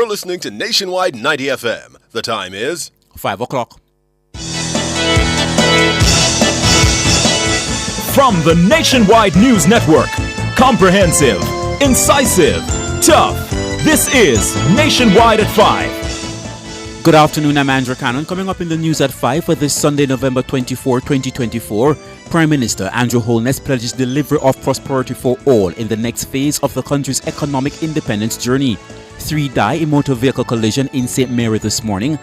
You're listening to Nationwide 90 FM. The time is 5 o'clock. From the Nationwide News Network, comprehensive, incisive, tough. This is Nationwide at 5. Good afternoon, I'm Andrew Cannon. Coming up in the news at 5 for this Sunday, November 24, 2024, Prime Minister Andrew Holness pledges delivery of prosperity for all in the next phase of the country's economic independence journey. 3 die in motor vehicle collision in St. Mary this morning.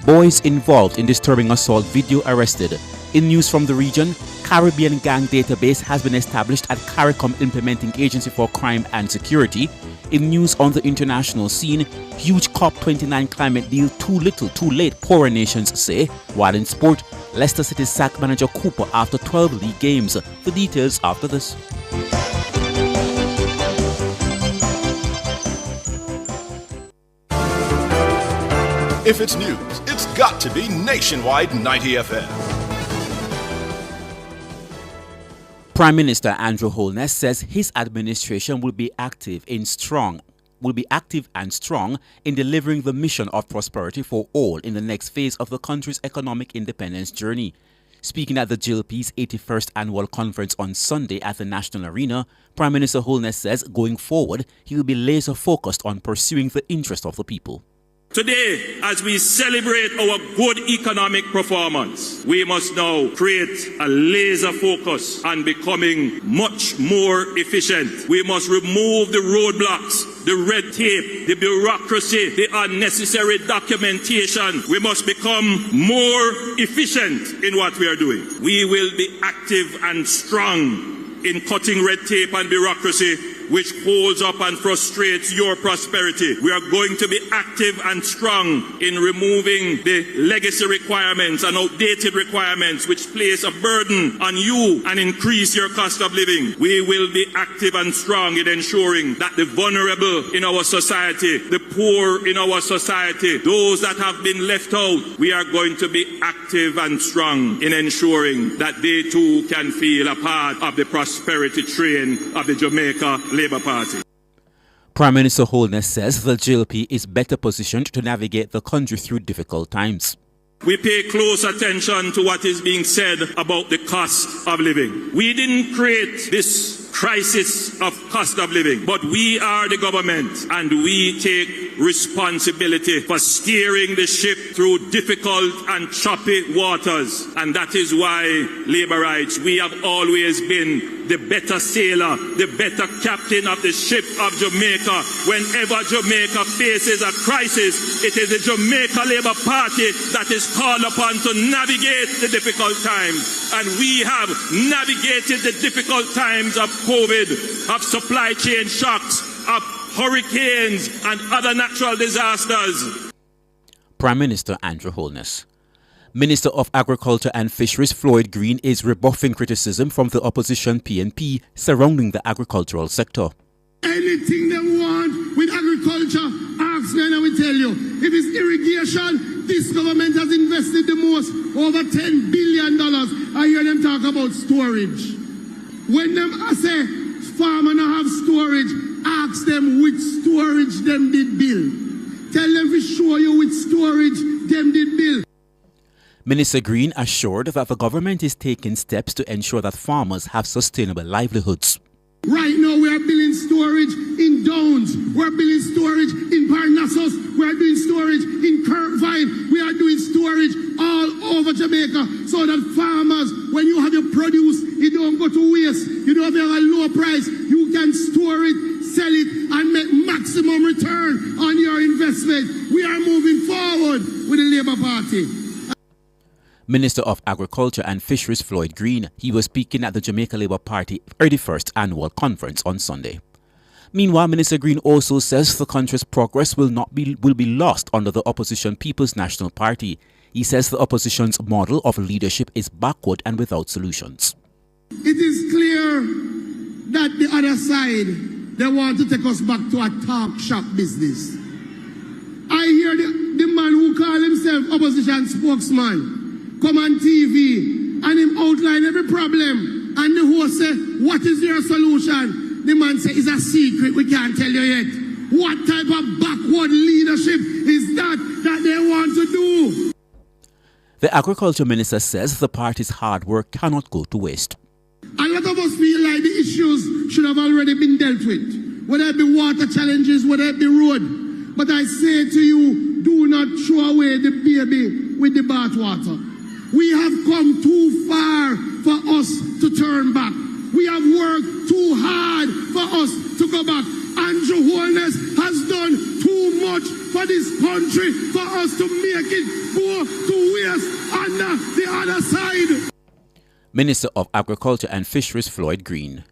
Boys involved in disturbing assault video arrested. In news from the region, Caribbean gang database has been established at CARICOM Implementing Agency for Crime and Security. In news on the international scene, huge COP29 climate deal too little, too late, poorer nations say. While in sport, Leicester City sacked manager Cooper after 12 league games. The details after this. If it's news, it's got to be Nationwide 90 FM. Prime Minister Andrew Holness says his administration will be active and strong in delivering the mission of prosperity for all in the next phase of the country's economic independence journey. Speaking at the GLP's 81st annual conference on Sunday at the National Arena, Prime Minister Holness says going forward, he will be laser focused on pursuing the interest of the people. Today, as we celebrate our good economic performance, we must now create a laser focus on becoming much more efficient. We must remove the roadblocks, the red tape, the bureaucracy, the unnecessary documentation. We must become more efficient in what we are doing. We will be active and strong in cutting red tape and bureaucracy which holds up and frustrates your prosperity. We are going to be active and strong in removing the legacy requirements and outdated requirements which place a burden on you and increase your cost of living. We will be active and strong in ensuring that the vulnerable in our society, the poor in our society, those that have been left out, we are going to be active and strong in ensuring that they too can feel a part of the prosperity train of the Jamaica Labour Party. Prime Minister Holness says the GLP is better positioned to navigate the country through difficult times. We pay close attention to what is being said about the cost of living. We didn't create this crisis of cost of living, but we are the government and we take responsibility for steering the ship through difficult and choppy waters. And that is why, Labourites, we have always been the better sailor, the better captain of the ship of Jamaica. Whenever Jamaica faces a crisis, it is the Jamaica Labour Party that is called upon to navigate the difficult times. And we have navigated the difficult times of COVID, of supply chain shocks, of hurricanes and other natural disasters. Prime Minister Andrew Holness. Minister of Agriculture and Fisheries Floyd Green is rebuffing criticism from the opposition PNP surrounding the agricultural sector. Anything they want with agriculture, ask me and I will tell you. If it's irrigation, this government has invested the most, over $10 billion. I hear them talk about storage. When them I say farmer not have storage, ask them which storage them did build. Tell them to show you which storage them did build. Minister Green assured that the government is taking steps to ensure that farmers have sustainable livelihoods. Right now we are building storage in Downs, we are building storage in Parnassus, we are doing storage in Kirkvine, we are doing storage all over Jamaica so that farmers, when you have your produce, you don't go to waste, you don't have a low price, you can store it, sell it and make maximum return on your investment. We are moving forward with the Labour Party. Minister of Agriculture and Fisheries Floyd Green, he was speaking at the Jamaica Labour Party 31st annual conference on Sunday. Meanwhile, Minister Green also says the country's progress will be lost under the opposition People's National Party. He says the opposition's model of leadership is backward and without solutions. It is clear that the other side, they want to take us back to a talk shop business. I hear the man who call himself opposition spokesman come on TV and him outline every problem and the host say, what is your solution? The man say, it's a secret, we can't tell you yet. What type of backward leadership is that they want to do? The Agriculture Minister says the party's hard work cannot go to waste. A lot of us feel like the issues should have already been dealt with, whether it be water challenges, whether it be road. But I say to you, do not throw away the baby with the bathwater. We have come too far for us to turn back. We have worked too hard for us to go back. Andrew Holness has done too much for this country for us to make it go to waste on the other side. Minister of Agriculture and Fisheries Floyd Green.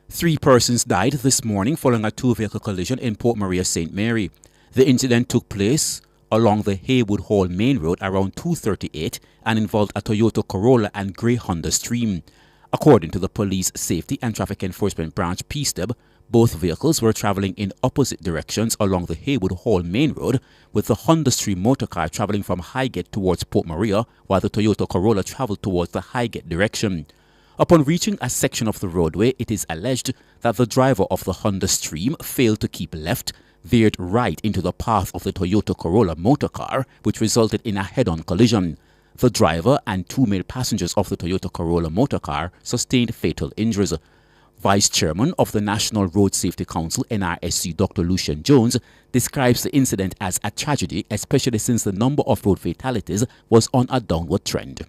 3 persons died this morning following a 2-vehicle collision in Port Maria, St. Mary. The incident took place along the Haywood Hall Main Road around 2:38 and involved a Toyota Corolla and grey Honda Stream. According to the Police Safety and Traffic Enforcement Branch PSTEB, both vehicles were travelling in opposite directions along the Haywood Hall Main Road, with the Honda Stream motorcar travelling from Highgate towards Port Maria, while the Toyota Corolla travelled towards the Highgate direction. Upon reaching a section of the roadway, it is alleged that the driver of the Honda Stream failed to keep left, veered right into the path of the Toyota Corolla motorcar, which resulted in a head-on collision. The driver and 2 male passengers of the Toyota Corolla motorcar sustained fatal injuries. Vice Chairman of the National Road Safety Council, NRSC, Dr. Lucian Jones, describes the incident as a tragedy, especially since the number of road fatalities was on a downward trend.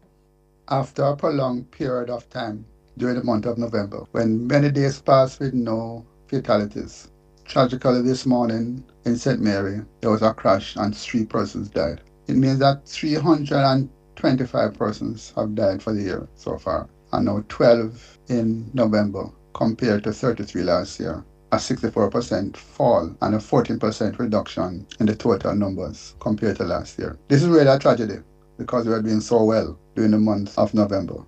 After a prolonged period of time during the month of November, when many days passed with no fatalities, tragically this morning in St. Mary, there was a crash and 3 persons died. It means that 325 persons have died for the year so far, and now 12 in November compared to 33 last year, a 64% fall and a 14% reduction in the total numbers compared to last year. This is really a tragedy because we are doing so well during the month of November.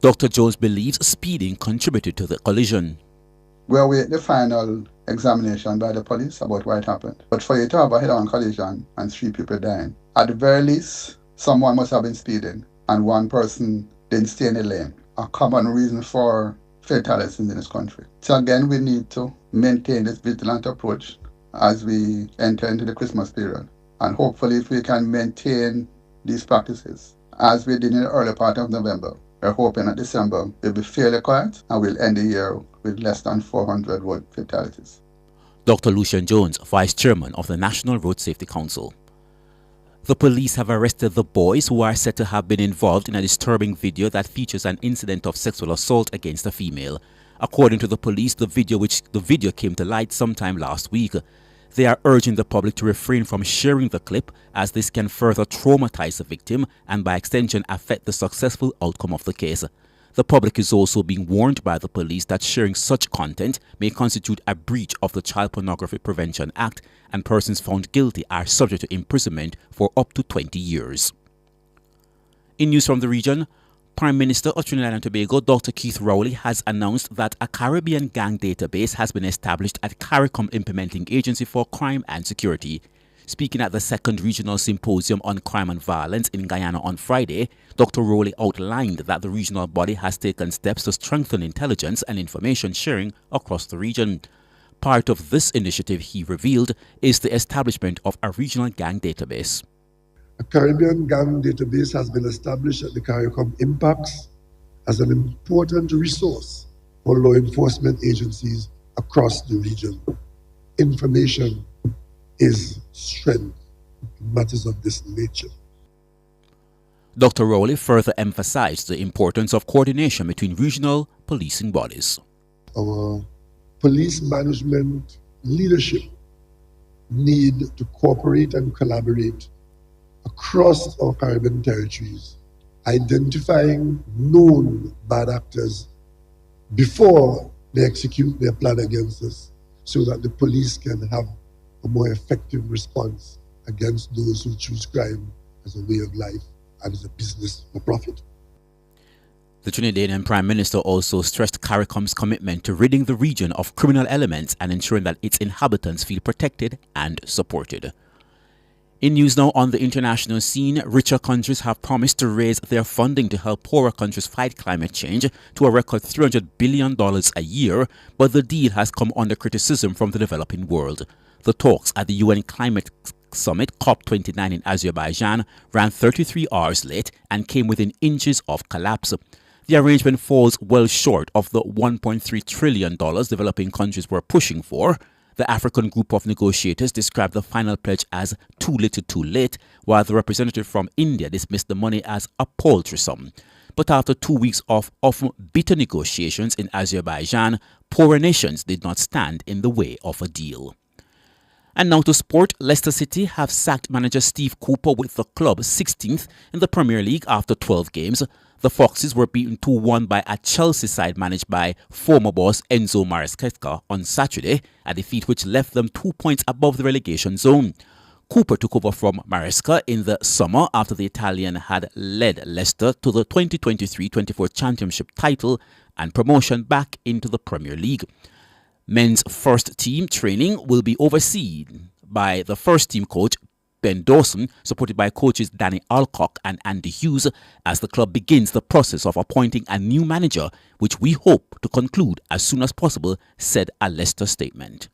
Dr. Jones believes speeding contributed to the collision. We await the final examination by the police about what happened. But for you to have a head-on collision and 3 people dying, at the very least, someone must have been speeding and 1 person didn't stay in the lane. A common reason for fatalities in this country. So again, we need to maintain this vigilant approach as we enter into the Christmas period. And hopefully if we can maintain these practices as we did in the early part of November, we're hoping that December will be fairly quiet and we'll end the year with less than 400 road fatalities. Dr. Lucian Jones, Vice Chairman of the National Road Safety Council. The police have arrested the boys who are said to have been involved in a disturbing video that features an incident of sexual assault against a female. According to the police, the video came to light sometime last week. They are urging the public to refrain from sharing the clip, as this can further traumatize the victim and by extension affect the successful outcome of the case. The public is also being warned by the police that sharing such content may constitute a breach of the Child Pornography Prevention Act, and persons found guilty are subject to imprisonment for up to 20 years. In news from the region, Prime Minister of Trinidad and Tobago, Dr. Keith Rowley, has announced that a Caribbean gang database has been established at CARICOM Implementing Agency for Crime and Security. Speaking at the 2nd Regional Symposium on Crime and Violence in Guyana on Friday, Dr. Rowley outlined that the regional body has taken steps to strengthen intelligence and information sharing across the region. Part of this initiative, he revealed, is the establishment of a regional gang database. A Caribbean gang database has been established at the CARICOM Impacts as an important resource for law enforcement agencies across the region. Information is strength in matters of this nature. Dr. Rowley further emphasized the importance of coordination between regional policing bodies. Our police management leadership need to cooperate and collaborate across our Caribbean territories, identifying known bad actors before they execute their plan against us, so that the police can have a more effective response against those who choose crime as a way of life and as a business for profit. The Trinidadian Prime Minister also stressed CARICOM's commitment to ridding the region of criminal elements and ensuring that its inhabitants feel protected and supported. In news now on the international scene, richer countries have promised to raise their funding to help poorer countries fight climate change to a record $300 billion a year, but the deal has come under criticism from the developing world. The talks at the UN Climate Summit COP29 in Azerbaijan ran 33 hours late and came within inches of collapse. The arrangement falls well short of the $1.3 trillion developing countries were pushing for. The African group of negotiators described the final pledge as too little too late, while the representative from India dismissed the money as a paltry sum. But after 2 weeks of often bitter negotiations in Azerbaijan, poorer nations did not stand in the way of a deal. And now to sport. Leicester City have sacked manager Steve Cooper with the club 16th in the Premier League after 12 games. The Foxes were beaten 2-1 by a Chelsea side managed by former boss Enzo Maresca on Saturday, a defeat which left them 2 points above the relegation zone. Cooper took over from Maresca in the summer after the Italian had led Leicester to the 2023-24 Championship title and promotion back into the Premier League. Men's first team training will be overseen by the first team coach Ben Dawson, supported by coaches Danny Alcock and Andy Hughes, as the club begins the process of appointing a new manager, which we hope to conclude as soon as possible, said a Leicester statement.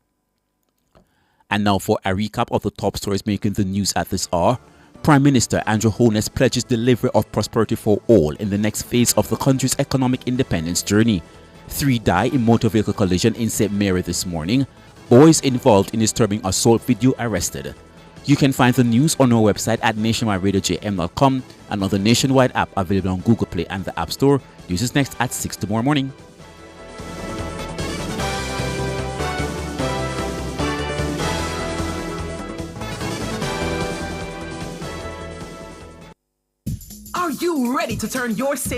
And now for a recap of the top stories making the news at this hour. Prime Minister Andrew Holness pledges delivery of prosperity for all in the next phase of the country's economic independence journey. 3 die in motor vehicle collision in St. Mary this morning. Boys involved in disturbing assault video arrested. You can find the news on our website at nationwideradiojm.com and on the Nationwide app available on Google Play and the App Store. News is next at 6 tomorrow morning. Are you ready to turn your state